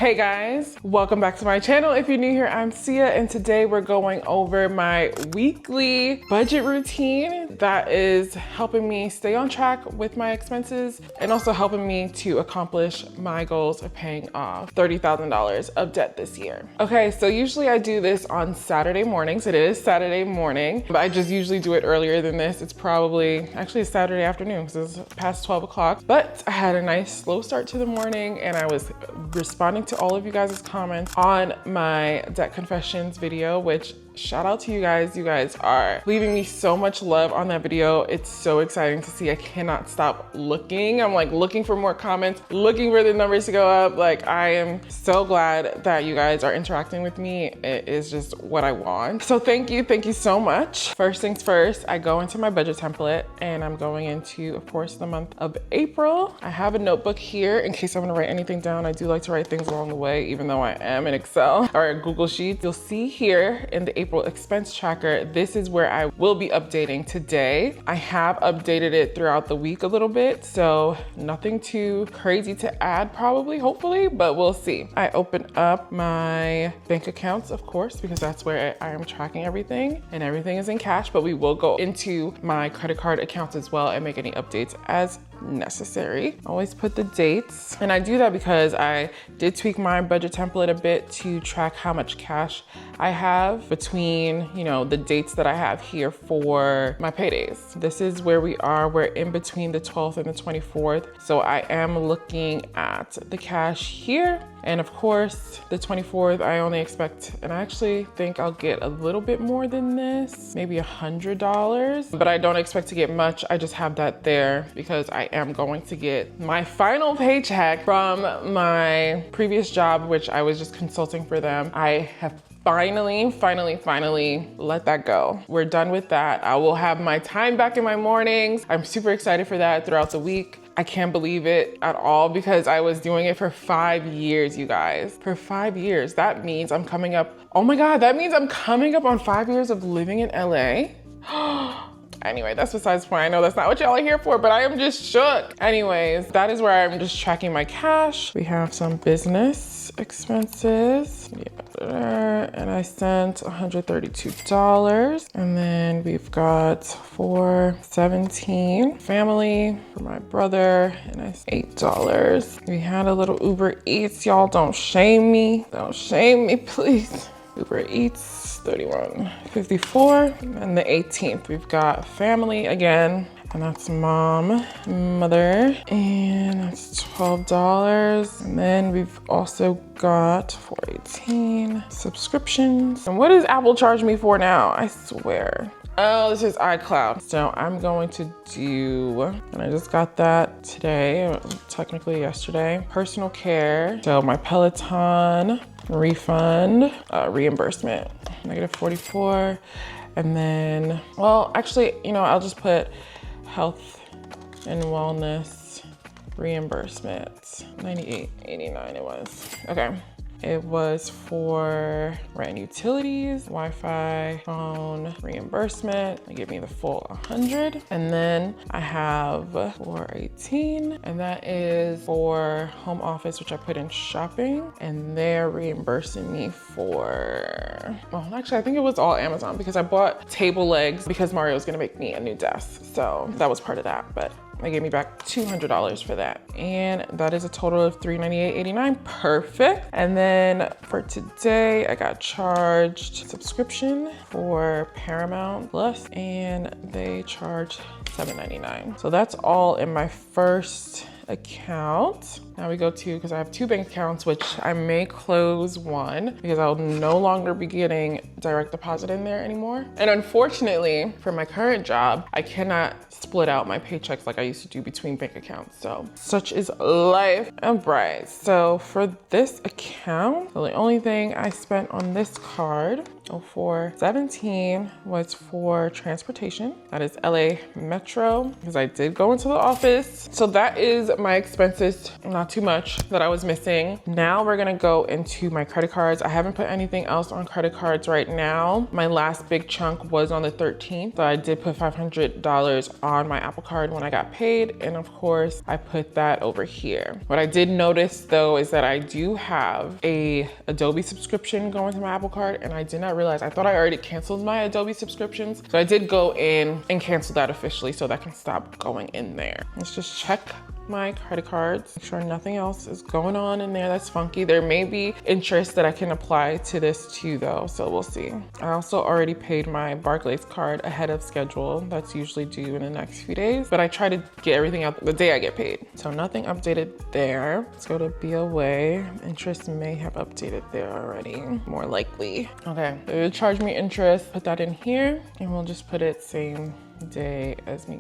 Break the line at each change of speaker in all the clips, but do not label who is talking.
Hey guys, welcome back to my channel. If you're new here, I'm Sia, and today we're going over my weekly budget routine that is helping me stay on track with my expenses and also helping me to accomplish my goals of paying off $30,000 of debt this year. Okay, so usually I do this on Saturday mornings. It is Saturday morning, but I just usually do it earlier than this. It's actually Saturday afternoon because it's past 12 o'clock, but I had a nice slow start to the morning and I was responding to all of you guys' comments on my debt confessions video, which shout out to you guys. You guys are leaving me so much love on that video. It's so exciting to see. I cannot stop looking. I'm like looking for more comments, looking for the numbers to go up. Like, I am so glad that you guys are interacting with me. It is just what I want. So thank you so much. First things first, I go into my budget template and I'm going into, of course, the month of April. I have a notebook here in case I want to write anything down. I do like to write things along the way, even though I am in Excel or Google Sheets. You'll see here in the April expense tracker, this is where I will be updating today. I have updated it throughout the week a little bit, so nothing too crazy to add probably, hopefully, but we'll see. I open up my bank accounts, of course, because that's where I am tracking everything and everything is in cash, but we will go into my credit card accounts as well and make any updates as necessary. Always put the dates, and I do that because I did tweak my budget template a bit to track how much cash I have between, the dates that I have here for my paydays. This is where we are. We're in between the 12th and the 24th. So I am looking at the cash here. And of course, the 24th, I only expect, and I actually think I'll get a little bit more than this, maybe $100, but I don't expect to get much. I just have that there because I am going to get my final paycheck from my previous job, which I was just consulting for them. I have finally let that go. We're done with that. I will have my time back in my mornings. I'm super excited for that throughout the week. I can't believe it at all because I was doing it for 5 years, you guys. For 5 years. That means I'm coming up, oh my God, that means I'm coming up on 5 years of living in LA. Anyway, that's besides the point. I know that's not what y'all are here for, but I am just shook. Anyways, that is where I'm just tracking my cash. We have some business expenses. And I sent $132. And then we've got $417 family for my brother, and I $8. We had a little Uber Eats. Y'all don't shame me. Don't shame me, please. Uber Eats, $31.54. And the 18th, we've got family again. And that's mom, mother, and that's $12. And then we've also got $418 subscriptions. And what does Apple charge me for now? I swear. Oh, this is iCloud. So I'm going to do, and I just got that today, technically yesterday, personal care. So my Peloton refund, reimbursement, -44. And then, well, actually, I'll just put health and wellness reimbursement, $98.89 it was. Okay. It was for rent and utilities, Wi-Fi, phone reimbursement. They give me the full 100. And then I have $418, and that is for home office, which I put in shopping, and they're reimbursing me for, well, actually, I think it was all Amazon because I bought table legs because Mario's gonna make me a new desk. So that was part of that, but they gave me back $200 for that. And that is a total of $398.89, perfect. And then for today, I got charged subscription for Paramount Plus, and they charged $7.99. So that's all in my first account. Now we go to, because I have 2 bank accounts, which I may close one because I'll no longer be getting direct deposit in there anymore. And unfortunately, for my current job, I cannot split out my paychecks like I used to do between bank accounts. So such is life and bright. So for this account, the only thing I spent on this card, $417, was for transportation. That is LA Metro, because I did go into the office. So that is my expenses, not too much that I was missing. Now we're gonna go into my credit cards. I haven't put anything else on credit cards right now. My last big chunk was on the 13th. So I did put $500 on my Apple Card when I got paid. And of course, I put that over here. What I did notice though is that I do have a Adobe subscription going to my Apple Card, and I did not realize, I thought I already canceled my Adobe subscriptions. So I did go in and cancel that officially so that can stop going in there. Let's just check my credit cards, make sure nothing else is going on in there that's funky. There may be interest that I can apply to this too though, so we'll see. I also already paid my Barclays card ahead of schedule. That's usually due in the next few days, but I try to get everything out the day I get paid. So nothing updated there. Let's go to BOA. Interest may have updated there already, more likely. Okay, they would charge me interest, put that in here, and we'll just put it same day as me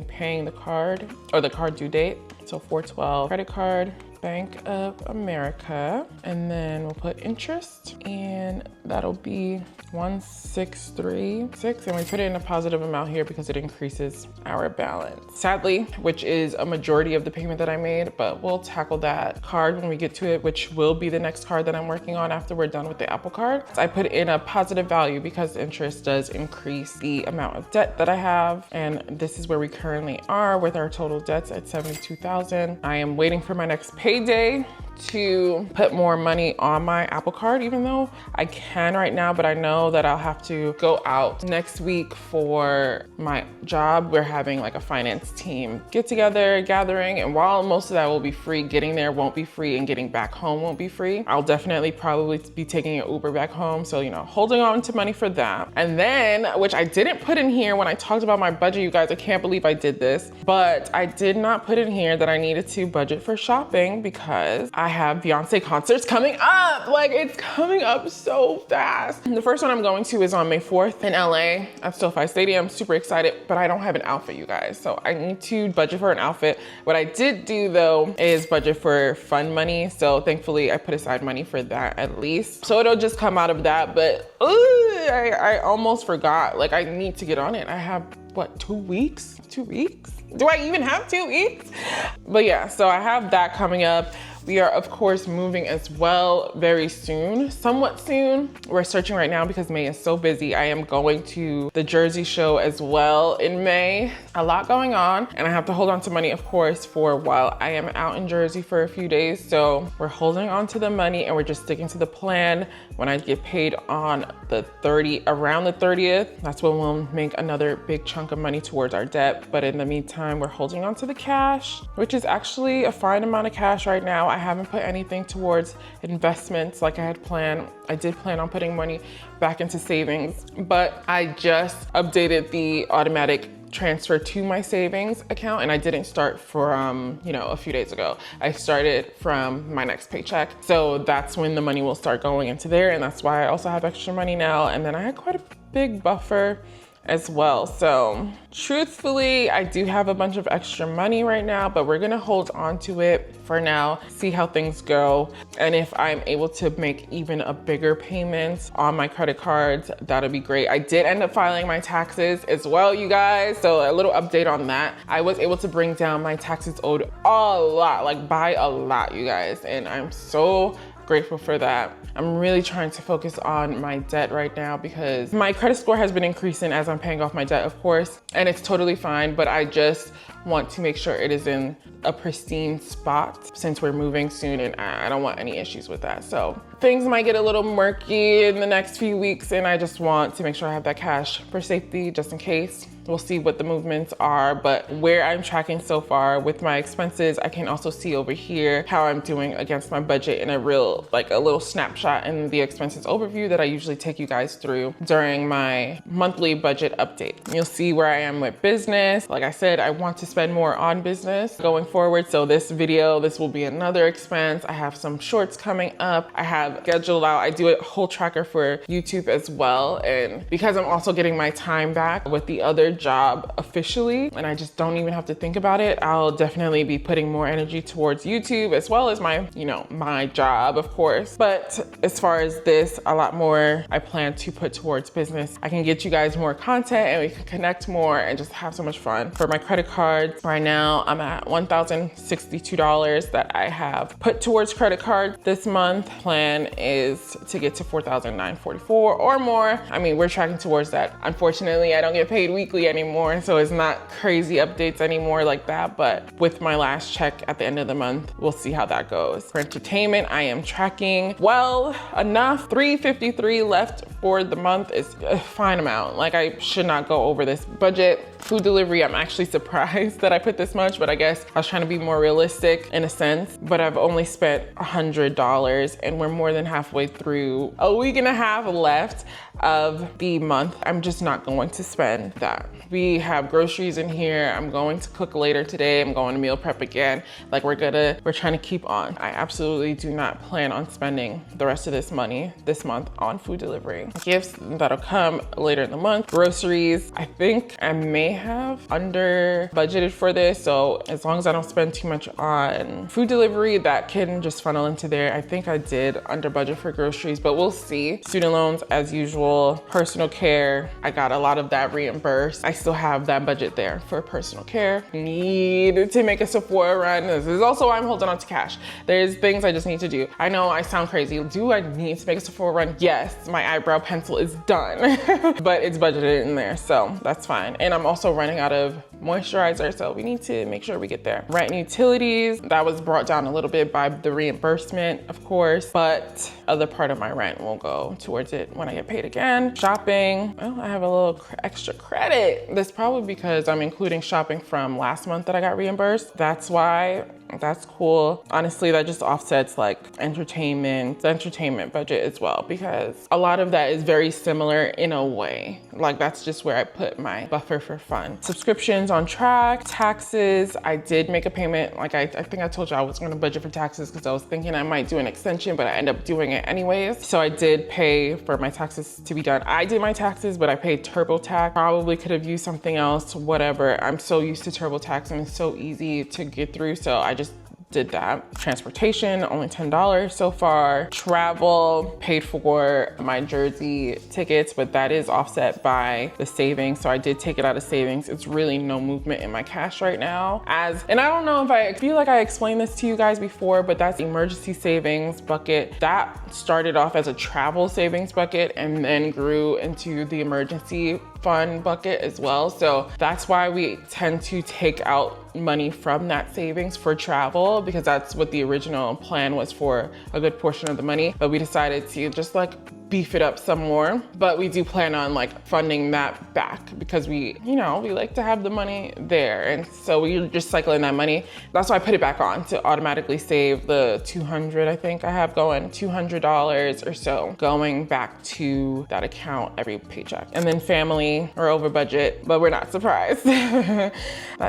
paying the card, or the card due date. So 4/12, credit card, Bank of America, and then we'll put interest, and that'll be 1,636, and we put it in a positive amount here because it increases our balance. Sadly, which is a majority of the payment that I made, but we'll tackle that card when we get to it, which will be the next card that I'm working on after we're done with the Apple Card. So I put in a positive value because interest does increase the amount of debt that I have, and this is where we currently are with our total debts at $72,000. I am waiting for my next payday to put more money on my Apple Card, even though I can right now, but I know that I'll have to go out next week for my job. We're having like a finance team get together, gathering, and while most of that will be free, getting there won't be free and getting back home won't be free. I'll definitely probably be taking an Uber back home. So, you know, holding on to money for that. And then, which I didn't put in here when I talked about my budget, you guys, I can't believe I did this, but I did not put in here that I needed to budget for shopping because I have Beyonce concerts coming up. Like, it's coming up so fast. The first one I'm going to is on May 4th in LA at SoFi Stadium. Super excited, but I don't have an outfit, you guys. So I need to budget for an outfit. What I did do though is budget for fun money. So thankfully I put aside money for that at least. So it'll just come out of that, but I almost forgot. Like, I need to get on it. I have what, 2 weeks? 2 weeks? Do I even have 2 weeks? But yeah, so I have that coming up. We are, of course, moving as well very soon, somewhat soon. We're searching right now because May is so busy. I am going to the Jersey show as well in May. A lot going on, and I have to hold on to money, of course, for while I am out in Jersey for a few days. So we're holding on to the money and we're just sticking to the plan. When I get paid on the around the 30th, that's when we'll make another big chunk of money towards our debt. But in the meantime, we're holding on to the cash, which is actually a fine amount of cash right now. I haven't put anything towards investments like I had planned. I did plan on putting money back into savings, but I just updated the automatic transfer to my savings account, and I didn't start from, a few days ago. I started from my next paycheck. So that's when the money will start going into there, and that's why I also have extra money now. And then I had quite a big buffer as well. So truthfully, I do have a bunch of extra money right now, but we're gonna hold on to it for now, see how things go. And if I'm able to make even a bigger payment on my credit cards, that'll be great. I did end up filing my taxes as well, you guys. So a little update on that. I was able to bring down my taxes owed a lot, like by a lot, you guys. And I'm so grateful for that. I'm really trying to focus on my debt right now because my credit score has been increasing as I'm paying off my debt, of course, and it's totally fine, but I just want to make sure it is in a pristine spot since we're moving soon, and I don't want any issues with that. So things might get a little murky in the next few weeks, and I just want to make sure I have that cash for safety just in case. We'll see what the movements are, but where I'm tracking so far with my expenses, I can also see over here how I'm doing against my budget in a little snapshot in the expenses overview that I usually take you guys through during my monthly budget update. You'll see where I am with business. Like I said, I want to spend more on business going forward. So this will be another expense. I have some shorts coming up. I have scheduled out, I do a whole tracker for YouTube as well. And because I'm also getting my time back with the other job officially, and I just don't even have to think about it, I'll definitely be putting more energy towards YouTube as well as my, my job, of course. But as far as this, a lot more I plan to put towards business. I can get you guys more content and we can connect more and just have so much fun. For my credit card, cards. Right now, I'm at $1,062 that I have put towards credit cards this month. Plan is to get to $4,944 or more. I mean, we're tracking towards that. Unfortunately, I don't get paid weekly anymore, so it's not crazy updates anymore like that. But with my last check at the end of the month, we'll see how that goes. For entertainment, I am tracking well enough. $353 left for the month is a fine amount. Like, I should not go over this budget. Food delivery, I'm actually surprised that I put this much, but I guess I was trying to be more realistic in a sense. But I've only spent $100 and we're more than halfway through, a week and a half left of the month. I'm just not going to spend that. We have groceries in here. I'm going to cook later today. I'm going to meal prep again. Like, we're trying to keep on. I absolutely do not plan on spending the rest of this money this month on food delivery. Gifts that'll come later in the month. Groceries, I think I may have under budgeted for this. So as long as I don't spend too much on food delivery, that can just funnel into there. I think I did under budget for groceries, but we'll see. Student loans as usual. Personal care, I got a lot of that reimbursed. I still have that budget there for personal care. Need to make a Sephora run. This is also why I'm holding on to cash. There's things I just need to do. I know I sound crazy. Do I need to make a Sephora run? Yes, my eyebrow pencil is done, but it's budgeted in there, so that's fine. And I'm also running out of moisturizer, so we need to make sure we get there. Rent and utilities, that was brought down a little bit by the reimbursement, of course, but other part of my rent will go towards it when I get paid again. Shopping, well, I have a little extra credit. That's probably because I'm including shopping from last month that I got reimbursed. That's why. That's cool. Honestly, that just offsets like the entertainment budget as well, because a lot of that is very similar in a way. Like, that's just where I put my buffer for fun. Subscriptions on track. Taxes, I did make a payment. Like, I think I told you I was gonna budget for taxes because I was thinking I might do an extension, but I ended up doing it anyways. So I did pay for my taxes to be done. I did my taxes, but I paid TurboTax. Probably could have used something else, whatever. I'm so used to TurboTax and it's so easy to get through. So I just did that. Transportation, only $10 so far. Travel, paid for my Jersey tickets, but that is offset by the savings. So I did take it out of savings. It's really no movement in my cash right now. And I don't know if I feel like I explained this to you guys before, but that's the emergency savings bucket. That started off as a travel savings bucket and then grew into the emergency fund bucket as well. So that's why we tend to take out money from that savings for travel, because that's what the original plan was for a good portion of the money. But we decided to just like beef it up some more. But we do plan on like funding that back because we like to have the money there. And so we're just cycling that money. That's why I put it back on to automatically save the $200, I think I have going, $200 or so going back to that account every paycheck. And then family, we're over budget, but we're not surprised. That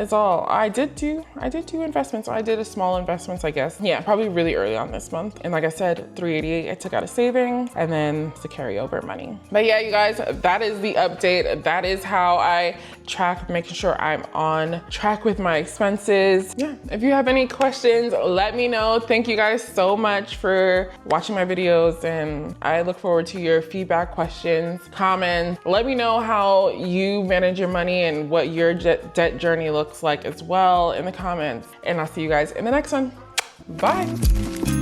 is all. I did do investments. I did a small investments, I guess. Yeah, probably really early on this month. And like I said, $388 I took out of savings, and then the carryover money. But yeah, you guys, that is the update. That is how I track, making sure I'm on track with my expenses. Yeah, if you have any questions, let me know. Thank you guys so much for watching my videos, and I look forward to your feedback, questions, comments. Let me know how you manage your money and what your debt journey looks like as well in the comments. And I'll see you guys in the next one. Bye.